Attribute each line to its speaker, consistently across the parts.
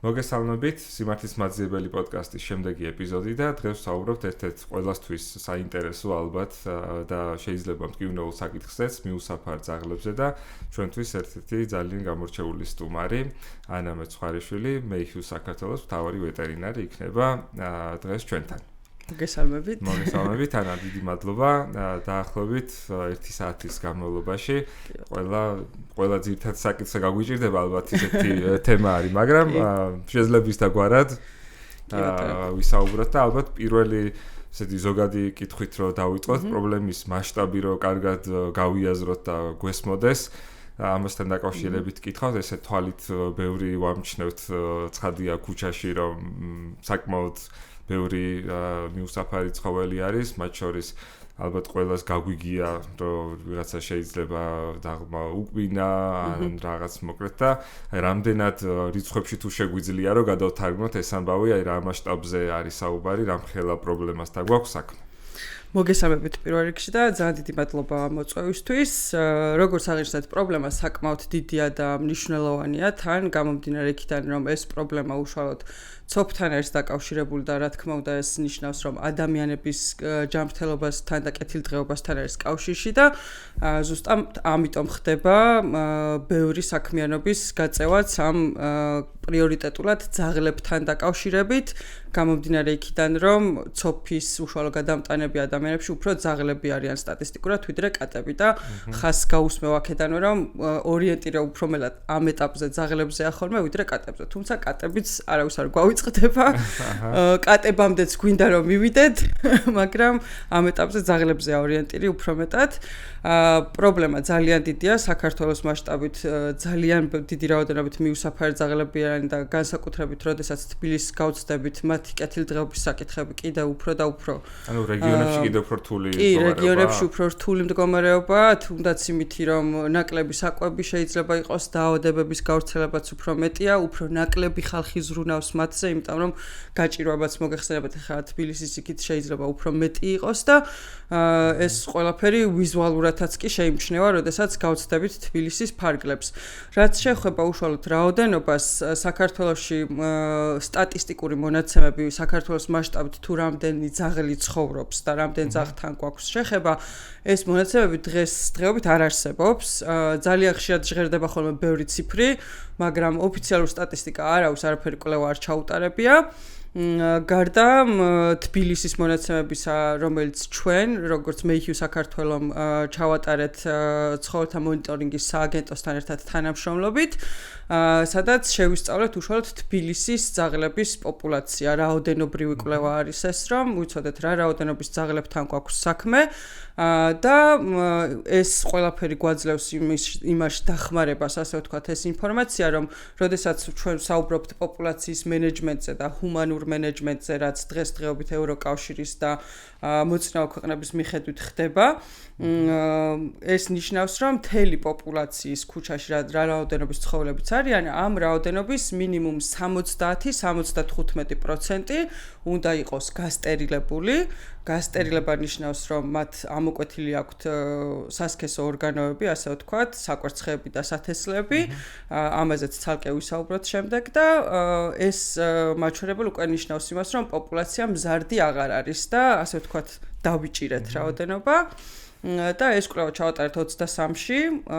Speaker 1: მოგესალმებით, სიმართლის მაძიებელი პოდკასტის შემდეგი ეპიზოდი და დღეს ვსაუბრობთ ერთ-ერთ ყველასთვის საინტერესო ალბათ და შეიძლება მტკივნეულ საკითხზეც მიუსაფარ ძაღლებზე და ჩვენთვის ერთ-ერთი ძალიან გამორჩეული სტუმარი ანა მეცხვარიშვილი, მეიჰიუს საქართველოს მთავარი ვეტერინარი იქნება დღეს ჩვენთან. მოგესალმებით, ანა, დიდი მადლობა. დაახლოებით 1 საათის განმავლობაში ყველა ძირითად საკითხზე გაგვიჭირდება ალბათ ისეთი თემა არის, მაგრამ შეიძლება ის დაგვარად ვისაუბროთ და ალბათ პირველი ესეთი ზოგადი კითხვით რომ დავიწყოთ პრობლემის მასშტაბი რომ კარგად გავიაზროთ და გვესმოდეს. ამასთან დაკავშირებით კითხავთ, ესე თვალით ბევრი ვამჩნევთ ცხადია ქუჩაში რომ საკმაოდ ბევრი მიუსაფარი ცხოველი არის, მათ შორის ალბათ ყველას გაგვიგია, რომ ვიღაცა შეიძლება დაღმა უკბინა ან რაღაც მოკლედ და რამდენად რიცხვებში თუ შეგვიძლია რომ გადავთარგმნოთ ეს ამბავი, აი რა მასშტაბზე არის საუბარი, რამ ხელა პრობლემასთან გვაქვს საქმე.
Speaker 2: მოგესალმებით პირველ რიგში და ძალიან დიდი მადლობა მოწვევისთვის. როგორც აღნიშნეთ, პრობლემა საკმაოდ დიდია და მნიშვნელოვანია, თან გამომდინარე იქიდან, რომ ეს პრობლემა უშუალოდ ცოფთან არის დაკავშირებული და რა თქმა უნდა ეს ნიშნავს, რომ ადამიანების ჯანმრთელობასთან და კეთილდღეობასთან არის კავშირში და ზუსტად ამიტომ ხდება ბევრი საქმიანობის გაწევაც ამ პრიორიტეტულად ძაღლებთან დაკავშირებით, გამომდინარე იქიდან, რომ ცოფის უშუალო გადამტანები ადამიანებში უფრო ძაღლები არიან სტატისტიკურად, ვიდრე კატები და ხას გაუსმევ აქედანვე, რომ ორიენტირება უფრო მეტად ამ ეტაპზე ძაღლებზეა ხოლმე, ვიდრე კატებზე. თუმცა კატებიც არავის არ გვავიწყდება. კატებამდეც გვინდა რომ მივიდეთ, მაგრამ ამ ეტაპზე ძაღლებზეა ორიენტირი უფრო მეტად. პრობლემა ძალიან დიდია საქართველოს მასშტაბით, ძალიან დიდი რაოდენობით მიუსაფარი ძაღლები არიან და განსაკუთრებით, როდესაც თბილისს გავწდებით, მათი კეთილდღეობის საკითხები კიდევ უფრო და უფრო.
Speaker 1: ანუ რეგიონებში კიდევ უფრო რთული
Speaker 2: მდგომარეობა. კი, რეგიონებში უფრო რთული მდგომარეობა, თუნდაც იმითი, რომ ნაკლები საკვები შეიძლება იყოს, დაავადებების გავრცელებაც უფრო მეტია, უფრო ნაკლები ხალხი ზრუნავს მათზე, იმიტომ რომ გაჭირვებაც მოგეხსენებათ, ხა თბილისის იქით შეიძლება უფრო მეტი იყოს და ეს ყველაფერი ვიზუალურადაც კი შეიმჩნევა, როდესაც გავწდებით თბილისის ფარგლებს. რაც შეეხება უშუალოდ რაოდენობას, საქართველოში სტატისტიკური მონაცემები საქართველოს მასშტაბით თუ რამდენი ძაღლი ცხოვრობს და რამდენ ძაღლთან გვაქვს შეხება, ეს მონაცემები დღესდღეობით არ არსებობს. ძალიან ხშირად ჟღერდება ხოლმე ბევრი ციფრი, მაგრამ ოფიციალურ სტატისტიკა არავის არაფერი კვლევა არ ჩაუტარებია. გარდა თბილისის მონაცემებისა, რომელიც ჩვენ, როგორც მეიჰიუს საქართველოს ჩავატარეთ ცხოველთა მონიტორინგის სააგენტოსთან ერთად თანამშრომლობით, სადაც შევისწავლეთ უშუალოდ თბილისის ძაღლების პოპულაცია. რაოდენობრივი კვლევა არის ეს, რომ ვიცოდეთ რა რაოდენობის ძაღლებთან გვაქვს საქმე და ეს ყველაფერი გვაძლევს იმაში დახმარებას, ასე ვთქვათ, ეს ინფორმაცია, რომ როდესაც ჩვენ საუბრობთ პოპულაციის მენეჯმენტზე და ჰუმანურ მენეჯმენტზე, რაც დღესდღეობით ევროკავშირის და მოწინავე ქვეყნების მიხედვით ხდება, ეს ნიშნავს, რომ მთელი პოპულაციის ქუჩაში რა რაოდენობის ცხოველებიც არიან, ამ რაოდენობის მინიმუმ 70-75% უნდა იყოს გასტერილებული. გასტერილება ნიშნავს, რომ მათ ამოკვეთილი აქვთ სასქესო ორგანოები, ასე ვთქვათ, საკვერცხეები და სათესლები. ამაზეც ცალკე ვისაუბროთ შემდეგ და ეს მაჩვენებელი უკვე ნიშნავს იმას, რომ პოპულაცია მზარდი აღარ არის და ასე ვთქვათ, დავიჭირეთ რაოდენობა. და ეს კვლევა ჩავატარეთ 23-ში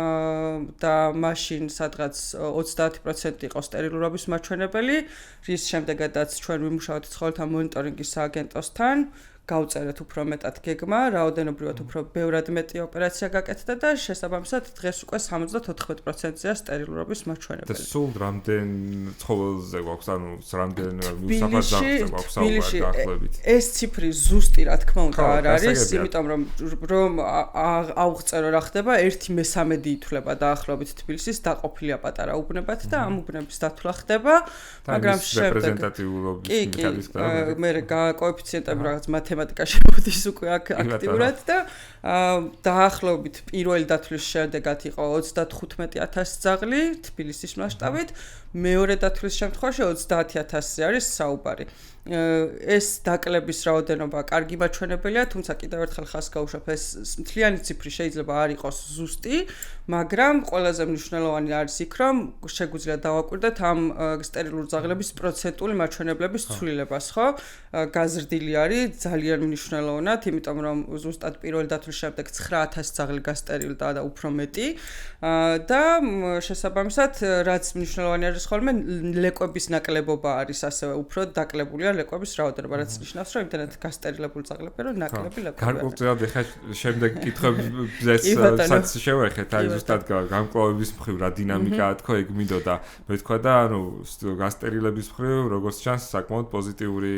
Speaker 2: და მაშინ სადღაც 30% იყო სტერილურობის მაჩვენებელი, რის შემდეგაც ჩვენ ვიმუშავეთ ცხოველთა მონიტორინგის სააგენტოსთან, გავწერეთ უფრო მეტად გეგმა, რაოდენობრივად უფრო ბევრად მეტი ოპერაცია გაკეთდა და შესაბამისად დღეს უკვე 74%-ია სტერილურობის მაჩვენებელი.
Speaker 1: და სულ რამდენ ცხოველზე გვაქვს, ანუ რამდენ მიუსაფარ ძაღლზე გვაქვს საუბარი დაახლოებით?
Speaker 2: ეს ციფრი ზუსტი რა თქმა უნდა არ არის, იმიტომ რომ აუღწერო რა ხდება, 1/3 ითვლება დაახლოებით თბილისის დაყოფილია პატარა უბნებად და ამ უბნების დათვლა ხდება, მაგრამ შემდეგ
Speaker 1: რეპრეზენტატიულობის მიხედვით
Speaker 2: მე კოეფიციენტები რაღაც მათემატიკაში მოდის უკვე აქ აქტიურად და დაახლოებით პირველი დათვლის შედეგად იყო 35,000 ძაღლი თბილისის მასშტაბით, მეორე დათვლის შემთხვევაში 30,000-ზე არის საუბარი. ეს დაკლების რაოდენობა კარგი მაჩვენებელია, თუმცა კიდევ ერთხელ ხაზს გაუშვებ, ეს მთლიანი ციფრი შეიძლება არ იყოს ზუსტი, მაგრამ ყველაზე მნიშვნელოვანი არის იქ, რომ შეგვიძლია დავაკვირდეთ ამ სტერილურ ძაღლების პროცენტული მაჩვენებლების ცვლილებას, ხო? გაზრდილი არის ძალიან მნიშვნელოვნად, იმიტომ რომ ზუსტად პირველი დათვლის შემდეგ 9,000 ძაღლი გასტერილდა და უფრო მეტი და შესაბამისად, რაც მნიშვნელოვანი არის ხოლმე, ლეკვების ნაკლებობა არის ასევე უფრო დაკლებულია ლეკვების რაოდენობა, რაც ნიშნავს, რომ იმდენად გასტერილებული ძაღლები რომ ნაკლები ლეკვები.
Speaker 1: გარკვეულწილად ეხლა შემდეგ კითხვებზეც სად შევეხეთ, აი ზუსტად გამკლავების მხრივ რა დინამიკაა თქო, ეგ მინდოდა მეთქვა და ანუ გასტერილების მხრივ როგორც ჩანს საკმაოდ პოზიტიური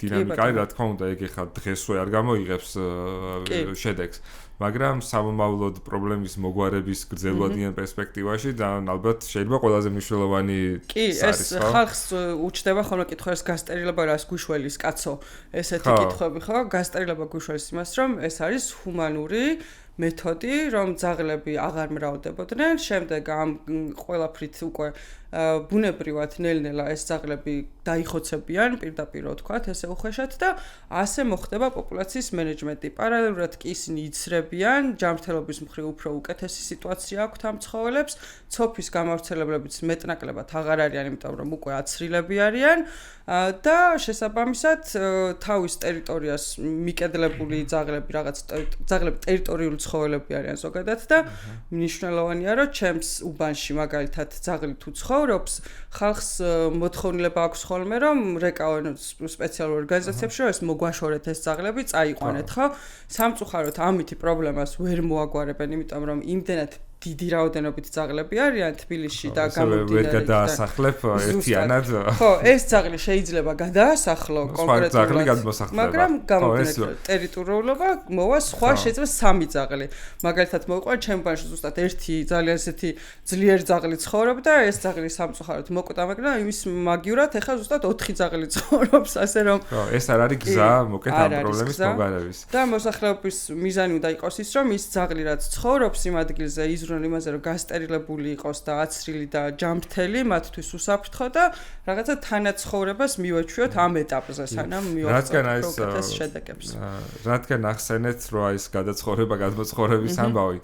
Speaker 1: დინამიკა არის, რა თქმა უნდა, ეგ ეხლა დღესვე არ გამოიღებს შედეგს. მაგრამ სამომავლოდ პრობლემის მოგვარების გრძელვადიან პერსპექტივაში და ალბათ შეიძლება ყველაზე მნიშვნელოვანი
Speaker 2: ეს ხალხს უჩნდება ხოლმე კითხვის გასტერილება რას გვიშველის კაცო ესეთი კითხვები ხო გასტერილება გვიშველის იმას რომ ეს არის ჰუმანური მეთოდი რომ ძაღლები აღარ მრავლდებოდნენ შემდეგ ამ ყველაფრით უკვე ბუნებრივად ნელ-ნელა ეს ძაღლები დაიხოცებიან პირდაპირ ვთქვათ ესე უხეშად და ასე მოხდება პოპულაციის მენეჯმენტი პარალელურად კი ისინი იცრებიან ჯანმრთელობის მხრივ უფრო უკეთესი სიტუაცია აქვთ ამ ცხოველებს ცოფის გამავრცელებლებიც მეტნაკლებად აღარ არიან იმიტომ რომ უკვე აცრილები არიან და შესაბამისად თავის ტერიტორიას მიკედლებული ძაღლები რაღაც ძაღლები ტერიტორიული ცხოველები არიან ზოგადად და მნიშვნელოვანია რომ ჩემს უბანში მაგალითად ძაღლი თუ ცხოვრობს ხალხს მოთხოვნილება აქვს ხოლმე რომ რეკავენ სპეციალურ ორგანიზაციებში რომ ეს მოგვაშორეთ ეს ძაღლები წაიყვანეთ ხო სამწუხაროდ ამითი პრობლემას ვერ მოაგვარებენ იმიტომ რომ იმდენად დიდი რაოდენობით ძაღლები არიან თბილისში და გამომდინარე
Speaker 1: ვერ გადაასახლებ ერთიანად
Speaker 2: ხო ეს ძაღლი შეიძლება გადაასახლო კონკრეტულად მაგრამ გამომდინარე ტერიტორიულობა მოვა სხვა შეიძლება სამი ძაღლი მაგალითად მოვიყვან ჩემ ბანში ზუსტად ერთი ძალიან ესეთი ძლიერი ძაღლი ცხოვრობდა ეს ძაღლი სამწუხაროდ მოკვდა მაგრამ იმის მაგივრად ეხლა ზუსტად 4 ძაღლი ცხოვრობს ასე რომ
Speaker 1: ხო ეს არ არის გზა მოკეთ ამ პრობლემის მოგვარების
Speaker 2: და მოსახლეობის მიზანი უნდა იყოს ის რომ ის ძაღლი რაც ცხოვრობს იმ ადგილზე იმაზე რომ გასტერილებული იყოს და აცრილი და ჯანმრთელი მათთვის უსაფრთხო და რაღაცა თანაცხოვრებას მივაჩვიოთ ამ ეტაპზე სანამ მივაღწევთ პროგრესს შედეგებს.
Speaker 1: რადგან ახსენეთ რომ ეს გადაცხოვრება გადმოცხოვრების ამბავი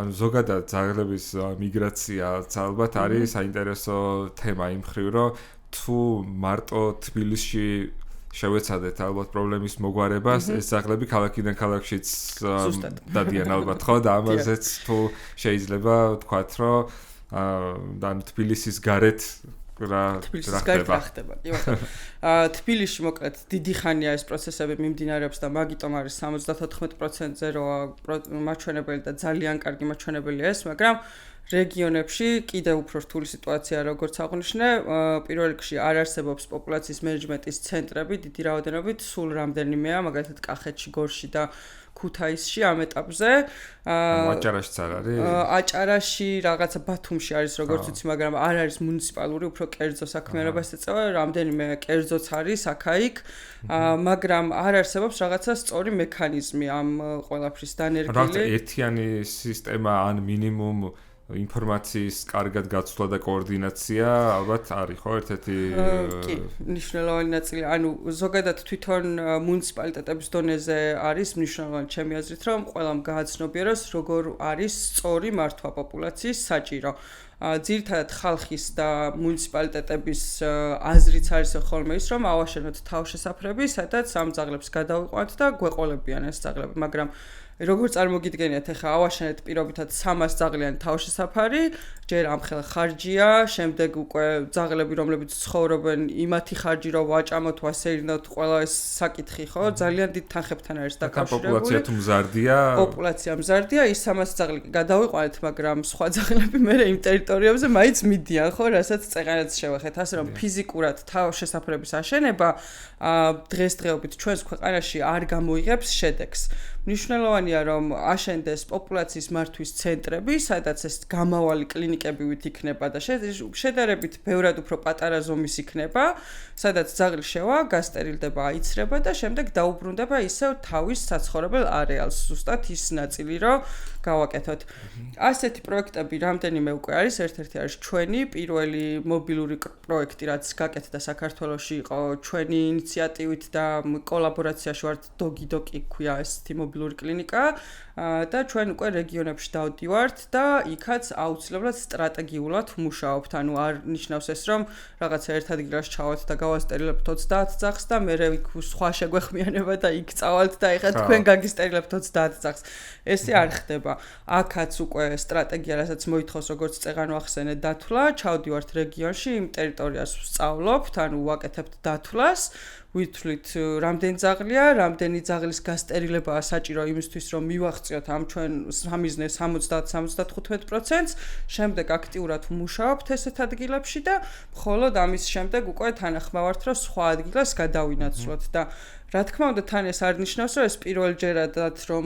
Speaker 1: ანუ ზოგადად ძაღლების მიგრაცია ალბათ არის საინტერესო თემა იმ მხრივ რომ თუ მარტო თბილისში შევეცადეთ ალბათ პრობლემის მოგვარებას ეს ძაღლები ქალაქიდან ქალაქშიც დადიან ალბათ ხო და ამაზეც თუ შეიძლება ვთქვათ რომ და თბილისის გარეთ რა
Speaker 2: ხდება კი ბატონო თბილისში მოკლედ დიდი ხანია ეს პროცესები მიმდინარეობს და მაგიტომ არის 74%-ზე როა მაჩვენებელი და ძალიან კარგი მაჩვენებელია ეს მაგრამ რეგიონებში კიდევ უფრო რთული სიტუაცია როგორც აღვნიშნე პირველ რიგში არ არსებობს პოპულაციის მენეჯმენტის ცენტრები დიდი რაოდენობით სულ რამდენიმეა მაგალითად კახეთში გორში და ქუთაისში ამ ეტაპზე
Speaker 1: აჭარაშიც არ არის
Speaker 2: აჭარაში რაღაცა ბათუმში არის როგორც ვიცი მაგრამ არ არის მუნიციპალური უფრო კერძო საქმიანობა ესეწევა რამდენიმე კერძოც არის აქ-აიქ მაგრამ არ არსებობს რაღაცა სწორი მექანიზმი ამ ყველაფრის დანერგილი
Speaker 1: რაღაცა ერთიანი სისტემა ან მინიმუმ ინფორმაციის კარგად გაცვლა და კოორდინაცია ალბათ არის ხო ერთ-ერთი
Speaker 2: კი მნიშვნელოვანი ნაწილი ანუ ზოგადად თვითონ მუნიციპალიტეტების დონეზე არის მნიშვნელოვანი ჩემი აზრით რომ ყველამ გააცნობიეროს როგორ არის სწორი მართვა პოპულაციის საჭირო ძირითადად ხალხის და მუნიციპალიტეტების აზრიც არის ხოლმე ის რომ ავაშენოთ თავშესაფრები სადაც ამ ძაღლებს გადავიყვანთ და გვეყოლებიან ეს ძაღლები მაგრამ როგორც წარმოგიდგენიათ ახლა ავაშენეთ პირობითად 300 ძაღლიანი თავშესაფარი ჯერ ამხელ ხარჯია შემდეგ უკვე ძაღლები რომლებიც ცხოვრობენ იმათი ხარჯი რომ ვაჭამოთ ვასერინოთ ყველა ეს საკითხი ხო ძალიან დიდ თანხებთან არის დაკავშირებული
Speaker 1: პოპულაცია თუ მზარდია
Speaker 2: პოპულაცია მზარდია ის 300 ძაღლი გადავიყვანეთ მაგრამ სხვა ძაღლები მე იმ ტერიტორიებზე მაინც მიდიან ხო რასაც წეღანაც შევახეთ ასე რომ ფიზიკურად თავშესაფრების აშენება დღესდღეობით ჩვენს ქვეყანაში არ გამოიღებს შედეგს მნიშვნელოვანია რომ აშენდეს პოპულაციის მართვის ცენტრები, სადაც ეს გამავალი კლინიკებივით იქნება და შედარებით ბევრად უფრო პატარა ზომის იქნება, სადაც ძაღლი შევა, გასტერილდება, აიცრება და შემდეგ დაუბრუნდება ისევ თავის საცხოვრებელ არეალს, ზუსტად ის ნაწილი, რომ გავაკეთოთ. ასეთი პროექტები რამდენიმე უკვე არის, ერთ-ერთი არის ჩვენი პირველი მობილური პროექტი, რაც გაკეთდა საქართველოში, იყო ჩვენი ინიციატივით და კოლაბორაციაში ვართ დოგი-დოკი ქვია ესეთი მობილური კლინიკა და ჩვენ უკვე რეგიონებში დავდივართ და იქაც აუცილებლად სტრატეგიულად ვმუშაობთ. ანუ არ ნიშნავს ეს, რომ რაღაცა ერთ ადგილას ჩავალთ და გავასტერილებთ 20 ძაღლს და მერე იქ სხვა შეგვეხმიანება და იქ წავალთ და ეხლა თქვენ გაგისტერილებთ 20 ძაღლს. ესე არ ხდება. აქაც უკვე სტრატეგია, რასაც მოითხოვს როგორც წეღან ვახსენე დათვლა, ჩავდივართ რეგიონში, იმ ტერიტორიას ვსწავლობთ, ანუ ვაკეთებთ დათვლას, ვითვლით რამდენი ძაღლია, რამდენი ძაღლის გასტერილებაა საჭირო იმისთვის, რომ მივაღწიოთ ამ ჩვენ სამიზნეს 70-75%-ს, შემდეგ აქტიურად ვმუშაობთ ესეთ ადგილებში და მხოლოდ ამის შემდეგ უკვე თანახმავართ, რომ სხვა ადგილას გადავინაცვლოთ და რა თქმა უნდა, თან ეს არ ნიშნავს, რომ ეს პირველჯერადად რომ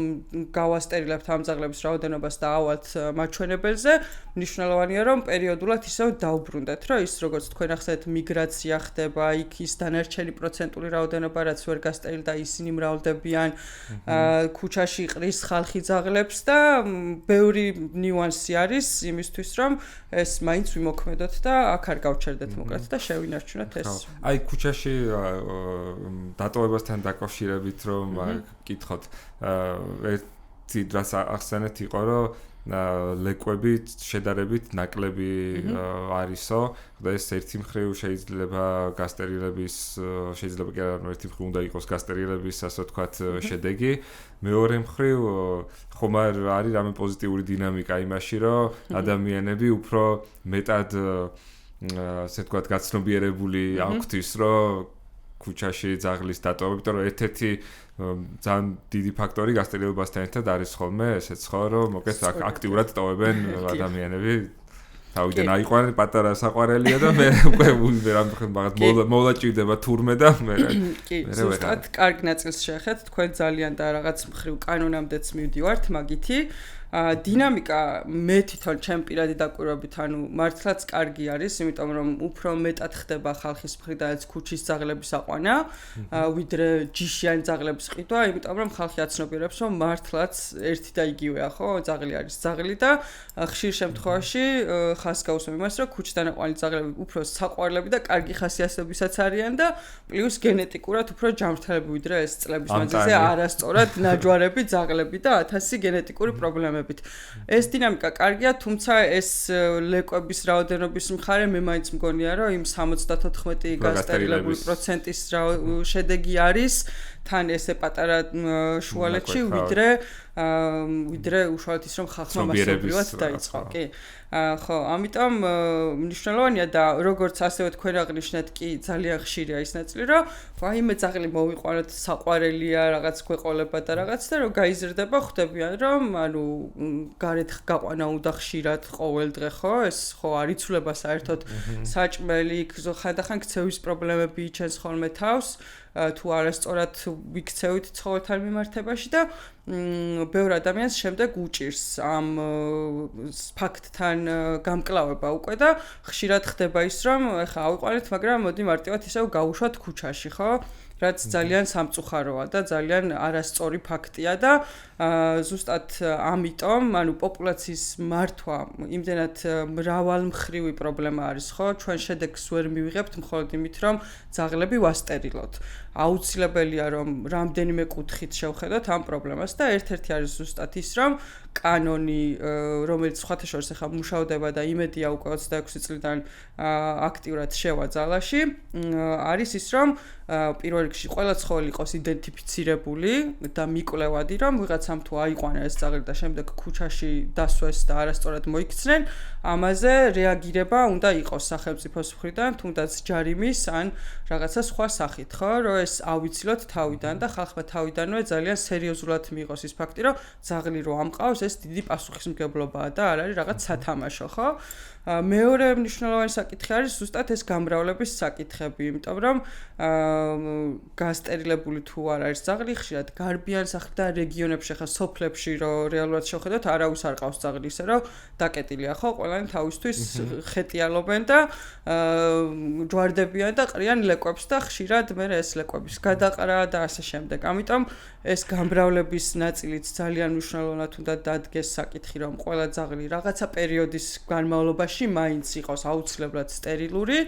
Speaker 2: გავასტერილებთ ამ ძაღლების რაოდენობას და ავალთ მაჩვენებელზე, მნიშვნელოვანია რომ პერიოდულად ისევ დავბრუნდეთ, რომ ის როგორც თქვენ ახსენეთ მიგრაცია ხდება, იქ ის დანარჩენი პროცენტული რაოდენობა რაც ვერ გასტერილდა, ისინი მრავლდებიან, ქუჩაში ყრის ხალხი ძაღლებს და ბევრი ნიუანსი არის იმისთვის, რომ ეს მაინც ვიმოქმედოთ და აქ არ გავჩერდეთ მოკლედ და შევინარჩუნოთ ეს.
Speaker 1: აი ქუჩაში დატოვებასთან დაკავშირებით რომ გითხოთ ერთი დროს ახსენეთ იყო რომ ლეკვები შედარებით ნაკლები არისო და ეს ერთი მხრივ შეიძლება გასტერილების შეიძლება კი არა ერთი მხრივ უნდა იყოს გასტერილების ასე ვთქვათ შედეგი მეორე მხრივ ხომ არ არის რამე პოზიტიური დინამიკა იმაში რომ ადამიანები უფრო მეტად ასე ვთქვათ გაცნობიერებული აქვთ ის რომ ქუჩაში ძაღლის დატოვება, იმიტომ რომ ერთ-ერთი ძალიან დიდი ფაქტორი გასტერილებასთან ერთად არის ხოლმე ესეც ხო, რომ მოკლედ აქტიურად ტოვებენ ადამიანები. თავიდან აიყვანენ პატარა საყვარელია და მე უკვე რაღაც მოვაჭირდება თურმე და მე
Speaker 2: კი, ზუსტად კარგ ნაწილს შეეხეთ, თქვენ ძალიან და რაღაც მხრივ კანონამდეც მივდივართ მაგითი. დინამიკა მე თვითონ ჩემ პირადი დაკვირვებით, ანუ მართლაც კარგი არის, იმიტომ რომ უფრო მეტად ხდება ხალხის მხრიდან ქუჩის ძაღლების აყვანა, ვიდრე ჯიშიანი ძაღლების ყიდვა, იმიტომ რომ ხალხი აცნობიერებს, რომ მართლაც ერთი და იგივეა, ხო, ძაღლი არის ძაღლი და ხშირ შემთხვევაში ხას გაუსმენ იმას, რომ ქუჩიდან აყვანილი ძაღლები უფრო საყვარლები და კარგი ხასიათებისაც არიან და პლუს გენეტიკურად უფრო ჯანმრთელები ვიდრე ეს წლების მანძილზე არასწორად ნაჯვარები ძაღლები და 1000 გენეტიკური პრობლემები. ეს დინამიკა კარგია, თუმცა ეს ლეკვების რაოდენობის მხარე მე მაინც მგონია, რომ იმ 74 გასტერილებული პროცენტის შედეგი არის თან ესე პატარა შუალედში ვიდრე უშუალოდ ის რომ ხალხმა მასობრივად დაიწყო, კი. ხო, ამიტომ მნიშვნელოვანია და როგორც ასევე თქვენ აღნიშნეთ, კი ძალიან ხშირია ის ნაწილი, რომ ვაიმე ძაღლი მოვიყვანოთ, საყვარელია, რაღაც გვეყოლება და რაღაც და რომ გაიზრდება, ხვდებიან, რომ ანუ გარეთ გაყვანა უნდა ხშირად ყოველ დღე, ხო? ეს ხო არ იცვლება საერთოდ საჭმელი, ხანდახან ქცევის პრობლემები იჩენს ხოლმე თავს. თუ არასწორად ვიქცევით ცხოველთან მიმართებაში და ბევრ ადამიანს შემდეგ უჭირს ამ ფაქტთან გამკლავება უკვე და ხშირად ხდება ის რომ ეხა ავიყვანეთ, მაგრამ მოდი მარტივად ისევ გავუშვათ ქუჩაში, ხო? რაც ძალიან სამწუხაროა და ძალიან არასწორი ფაქტია და ზუსტად ამიტომ, ანუ პოპულაციის მართვა იმდენად მრავალმხრივი პრობლემა არის, ხო? ჩვენ შედეგს ვერ მივიღებთ მხოლოდ იმით, რომ ძაღლები ვასტერილოთ. აუცილებელია რომ რამდენიმე კუთხით შევხედოთ ამ პრობლემას და ერთ-ერთი არის ზუსტად ის რომ კანონი რომელიც სხვათა შორის ახლა მუშავდება და იმედია უკვე 26 წლიდან აქტიურად შევა ძალაში არის ის რომ პირველ რიგში ყველა ცხოველი იყოს იდენტიფიცირებული და მიკვლევადი რომ ვიღაცამ თუ აიყვანა ეს ძაღლი და შემდეგ ქუჩაში დასვეს და არასწორად მოიქცნენ ამაზე რეაგირება უნდა იყოს სახელმწიფოს მხრიდან თუნდაც ჯარიმის ან რაღაცა სხვა სახით ხო რომ ეს ავიცილოთ თავიდან და ხალხმა თავიდანვე ძალიან სერიოზულად მიიღოს ის ფაქტი რომ ძაღლი რო ამყავს ეს დიდი პასუხისმგებლობაა და არ არის რაღაც სათამაშო ხო მეორე მნიშვნელოვანი საკითხი არის ზუსტად ეს გამრავლების საკითხები, იმიტომ რომ გასტერილებული თუ არ არის ძაღლი, ხშირად გარბიან სახლი და რეგიონებში ხა სოფლებში რომ რეალურად შევხედოთ, არავის არ ყავს ძაღლი, ისე რომ დაკეტილია ხო, ყველანი თავისთვის ხეტიალობენ და ჯვარდებიან და ყრიან ლეკვებს და ხშირად მე ეს ლეკვების გადაყრა და ასე შემდეგ. ამიტომ ეს გამრავლების ნაწილიც ძალიან მნიშვნელოვნად უნდა დადგეს საკითხი, რომ ყველა ძაღლი რაღაცა პერიოდის განმავლობაში მაინც იყოს აუცილებლად სტერილური.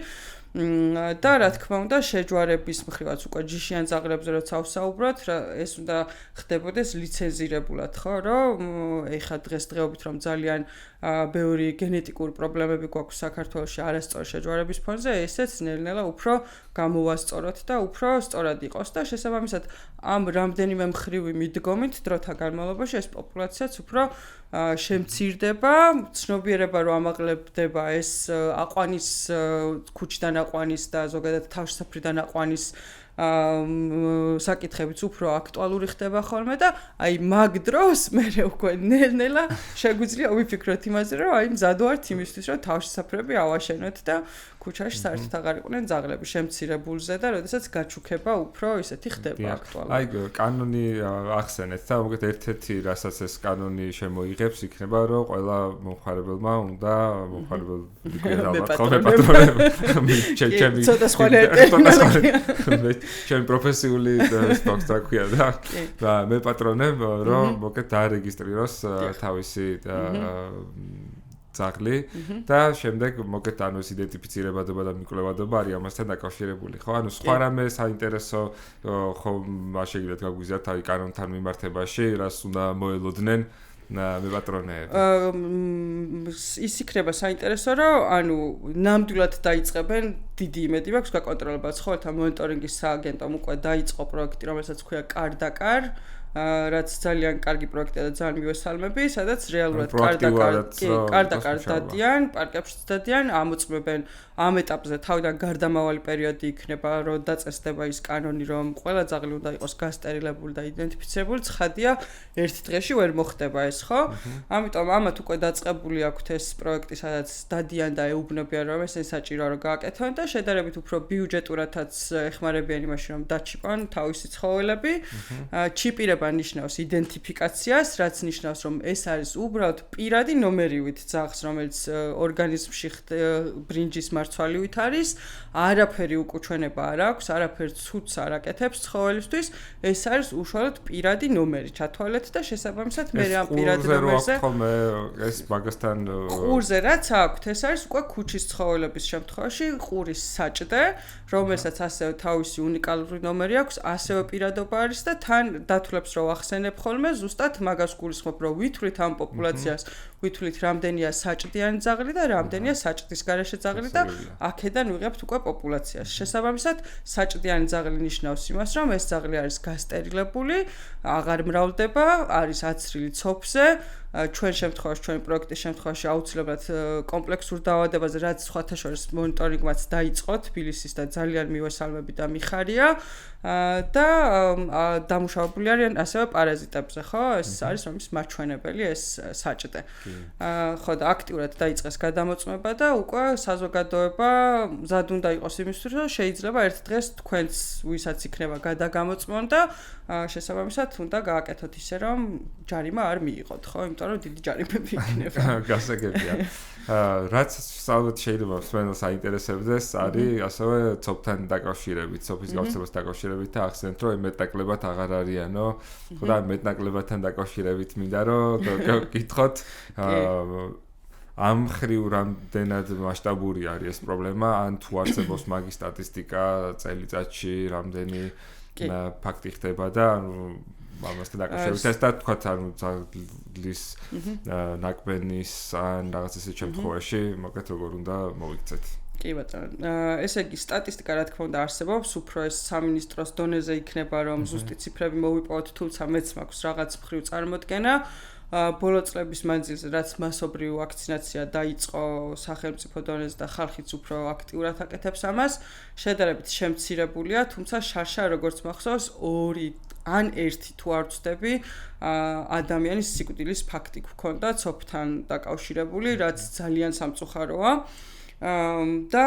Speaker 2: და რა თქმა უნდა შეჯვარების მხრივაც უკვე ჯიშიან ძაღლებზე როცა ვსაუბრობთ, ეს უნდა ხდებოდეს ლიცენზირებულად, ხო, რომ ეხლა დღესდღეობით რომ ძალიან ბევრი გენეტიკური პრობლემები გვაქვს საქართველოში არასწორი შეჯვარების ფონზე, ესეც ნელ-ნელა უფრო გამოვასწოროთ და უფრო სწორად იყოს და შესაბამისად ამ რამდენიმე მხრივი მიდგომით დროთა განმავლობაში ეს პოპულაციაც უფრო შემცირდება, ცნობიერება რომ ამაღლებდება ეს აყვანის ქუჩიდან აყვანის და ზოგადად თავშესაფრიდან აყვანის საკითხებიც უფრო აქტუალური ხდება ხოლმე და აი მაგ დროს მე უკვე ნელ-ნელა შეგვიძლია ვიფიქროთ იმაზე, რომ აი მზად ვართ იმისთვის, რომ თავშესაფრები ავაშენოთ და ქუჩაში საერთოდ აღარ იყვნენ ძაღლები შემცირებულზე და როდესაც გაჩუქება უფრო ისეთი ხდება აქტუალური.
Speaker 1: აი კანონი ახსენეთ და მოგეთ ერთ-ერთი რასაც ეს კანონი შემოიღებს იქნება, რომ ყველა მომხმარებელმა უნდა მომხმარებელ ჩემი
Speaker 2: ცოტა სხვა
Speaker 1: ჩემი პროფესიული სპორტს რა ქვია და მე პატრონებ რომ მოკეთ დაარეგისტრიროს თავისი ძაღლი და შემდეგ მოკეთ ანუ ეს იდენტიფიცირებადობა და მიკვლევადობა არის ამასთან დაკავშირებული ხო ანუ სხვა რამე საინტერესო ხო შეგიძლიათ გაგვიზიაროთ თავი კანონთან მიმართებაში რას უნდა მოელოდნენ მე პატრონები
Speaker 2: ის იქნება საინტერესო რომ ანუ ნამდვილად დაიწყებენ დიდი იმედი მაქვს გაკონტროლებად ცხოველთა მონიტორინგის სააგენტომ უკვე დაიწყო პროექტი რომელსაც ქვია კარ-და-კარ რაც ძალიან კარგი პროექტია და ძალიან მივესალმები, სადაც რეალურად კარ-და-კარ დადიან, პარკებში დადიან, ამოწმებენ ამ ეტაპზე თავიდან გარდამავალი პერიოდი იქნება, რომ დაწესდება ის კანონი, რომ ყველა ძაღლი უნდა იყოს გასტერილებული და იდენტიფიცირებული, ცხადია, ერთ დღეში ვერ მოხდება ეს, ხო? ამიტომ ამათ უკვე დაწყებული აქვთ ეს პროექტი, სადაც დადიან და ეუბნებიან, რომ ესენი საჭიროა რომ გააკეთონ და შედარებით უფრო ბიუჯეტურადაც ეხმარებიან იმაში, რომ დაჩიპონ თავისი ცხოველები, ჩიპირება ნიშნავს იდენტიფიკაციას, რაც ნიშნავს, რომ ეს არის უბრალოდ პირადი ნომერივით ძაღლს, რომელიც ორგანიზმში ბრინჯის მარცვალივით არის, არაფერი უკუჩვენება არ აქვს, არაფერ ცუდს არ აკეთებს ცხოველისთვის, ეს არის უშუალოდ პირადი ნომერი, ჩათვალეთ და შესაბამისად მე ამ პირადი ნომერზე
Speaker 1: ეს მაგასთან
Speaker 2: ყურზე რაც აქვთ, ეს არის უკვე ქუჩის ცხოველების შემთხვევაში ყურის საჭდე, რომელსაც ასევე თავისი უნიკალური ნომერი აქვს, ასევე პირადობა არის და თან დათვლებს რომ ახსენებ ხოლმე, ზუსტად მაგას გულისხმობ, რომ ვითვლით ამ პოპულაციას, ვითვლით რამდენია საჭდიანი ძაღლი და რამდენია საჭდის გარეშე ძაღლი და აქედან ვიღებთ უკვე პოპულაციას. შესაბამისად, საჭდიანი ძაღლი ნიშნავს იმას, რომ ეს ძაღლი არის გასტერილებული, აღარ მრავლდება, არის აცრილი ცოფზე, ჩვენ შემთხვევაში, ჩვენი პროექტის შემთხვევაში აუცილებლად კომპლექსურ დაავადებაზე, რაც სხვათა შორის მონიტორინგმაც დაიწყო თბილისის და ძალიან მივესალმები და მიხარია და დამუშავებული არიან ასევე პარაზიტებზე, ხო? ეს არის რომის მაჩვენებელი ეს საჭდე. ხო და აქტიურად დაიწყეს გადამოწმება და უკვე საზოგადოება მზად უნდა იყოს იმისთვის, რომ შეიძლება ერთ დღეს თქვენც ვისაც იქნება გადაგამოწმონ და შესაბამისად უნდა გააკეთოთ ისე, რომ ჯარიმა არ მიიღოთ, ხო? იმიტომ რომ დიდი ჯარიმები იქნება.
Speaker 1: გასაგებია. რაც ალბათ შეიძლება მსმენელს აინტერესებდეს, არის ასევე ცოფთან დაკავშირებით, ცოფის გავრცელებას დაკავშირებით და ახსენეთ, რომ მეტნაკლებად აღარ არიანო, ხო და მეტნაკლებადთან დაკავშირებით მინდა რომ გითხოთ ამ ხრივ რამდენად მასშტაბური არის ეს პრობლემა, ან თუ არსებობს მაგის სტატისტიკა წელიწადში რამდენი ფაქტი ხდება და ამასთან დაკავშირებით ეს და თქვათ ანუ ძაღლის ნაკბენის ან რაღაც ისეთ შემთხვევაში მოგეთ როგორ უნდა მოვიქცეთ.
Speaker 2: კი ბატონო, ესე იგი სტატისტიკა რა თქმა უნდა არსებობს, უფრო ეს სამინისტროს დონეზე იქნება რომ ზუსტი ციფრები მოვიპოვოთ, თუმცა მეც მაქვს რაღაც მხრივ წარმოდგენა. ბოლო წლების მანძილზე რაც მასობრივი ვაქცინაცია დაიწყო სახელმწიფო დონეზე და ხალხიც უფრო აქტიურად აკეთებს ამას, შედარებით შემცირებულია, თუმცა შარშა როგორც მახსოვს 2 ან 1 თუ არ ვცდები, ადამიანის სიკვდილის ფაქტი გვქონდა ცოფთან დაკავშირებული, რაც ძალიან სამწუხაროა. და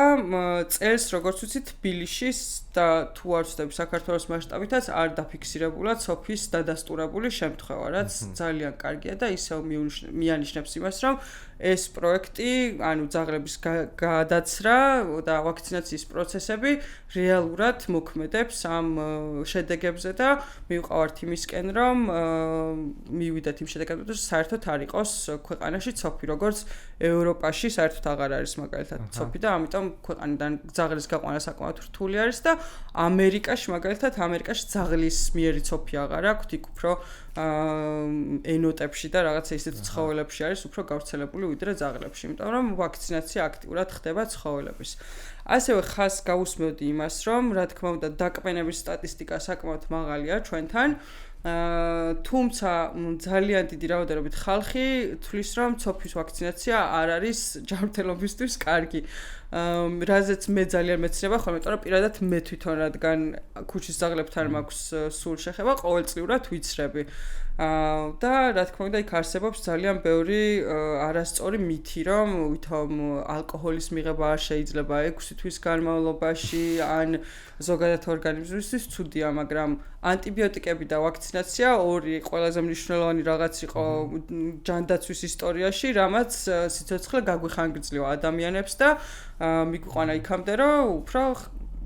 Speaker 2: წელს როგორც ვიცით თბილისში და თუ არ ვცდები საქართველოს მასშტაბითაც არ დაფიქსირებულა ცოფის დადასტურებული შემთხვევა, რაც ძალიან კარგია და ისევ მიანიშნებს იმას, რომ ეს პროექტი, ანუ ძაღლების გადაცრა და ვაქცინაციის პროცესები რეალურად მოქმედებს ამ შედეგებზე და მივყავართ იმისკენ, რომ მივიდეთ იმ შედეგებზე, რომ საერთოდ არ იყოს ქვეყანაში ცოფი, როგორც ევროპაში საერთოდ აღარ არის მაგალითად ცოფი და ამიტომ ქვეყანიდან ძაღლის გაყვანა საკმაოდ რთული არის და ამერიკაში მაგალითად ამერიკაში ძაღლის მიერი ცოფი აღარ აქვს, იქ უფრო ენოტებში და რაღაცა ისეთ ცხოველებში არის უფრო გავრცელებული ვიდრე ძაღლებში, იმიტომ რომ ვაქცინაცია აქტიურად ხდება ცხოველების. ასევე ხას გაუსმევდი იმას, რომ რა თქმა უნდა დაკმენების სტატისტიკა საკმაოდ მაღალია ჩვენთან, თუმცა ძალიან დიდი რაოდენობით ხალხი თვლის, რომ ცოფის ვაქცინაცია არ არის ჯანმრთელობისთვის კარგი. რაზეც მე ძალიან მეცნობა ხოლმე, იმიტომ რომ პირადად მე თვითონ რადგან ქუჩის ძაღლებთან მაქვს სულ შეხება, ყოველწლიურად ვიცრები. და რა თქმა უნდა იქ არსებობს ძალიან ბევრი არასწორი მითი, რომ ვითომ ალკოჰოლის მიღება არ შეიძლება 6 თვის განმავლობაში, ან ზოგადად ორგანიზმისთვის ცუდია, მაგრამ ანტიბიოტიკები და ვაქცინაცია 2 ყველაზე მნიშვნელოვანი რაღაც იყო ჯანდაცვის ისტორიაში, რამაც სიცოცხლე გაგვიხანგრძლივ ადამიანებს და მიგვიყვანა იქამდე, რომ უფრო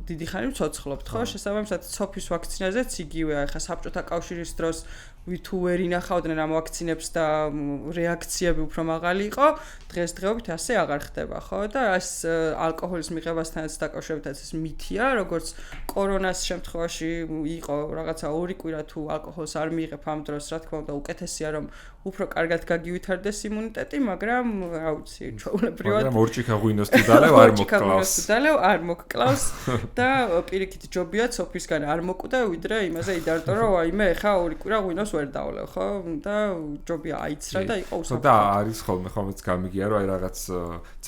Speaker 2: დიდი ხანი ვცოცხლობთ, ხო? შესაბამისად, ცოფის ვაქცინაზეც იგივეა, ახლა საბჭოთა კავშირის დროს თუ ვერ ინახავდნენ ამ ვაქცინებს და რეაქციები უფრო მაღალი იყო, დღესდღეობით ასე აღარ ხდება, ხო? და ეს ალკოჰოლის მიღებასთანაც დაკავშირებითაც ეს მითია, როგორც კორონას შემთხვევაში იყო რაღაცა 2 კვირა თუ ალკოჰოლს არ მიიღებ ამ დროს, რა თქმა უნდა, უკეთესია რომ უფრო კარგად გაგივითარდეს იმუნიტეტი, მაგრამ რა ვიცი, ჩვეულებრივად
Speaker 1: მაგრამ ორჭიქა ღვინოს თუ დალევ არ მოკკლავს.
Speaker 2: არ მოკკლავს და პირიქით ჯობია ცოფისგან არ მოკვდა, ვიდრე იმაზე იდარტო, რომ აიმე ეხა 2 კვირა ღვინოს ვერ დავლევ, ხო? და ჯობია აიცრა და იყო უსაფრთხო.
Speaker 1: და არის ხოლმეც გამიგია, რომ აი რაღაც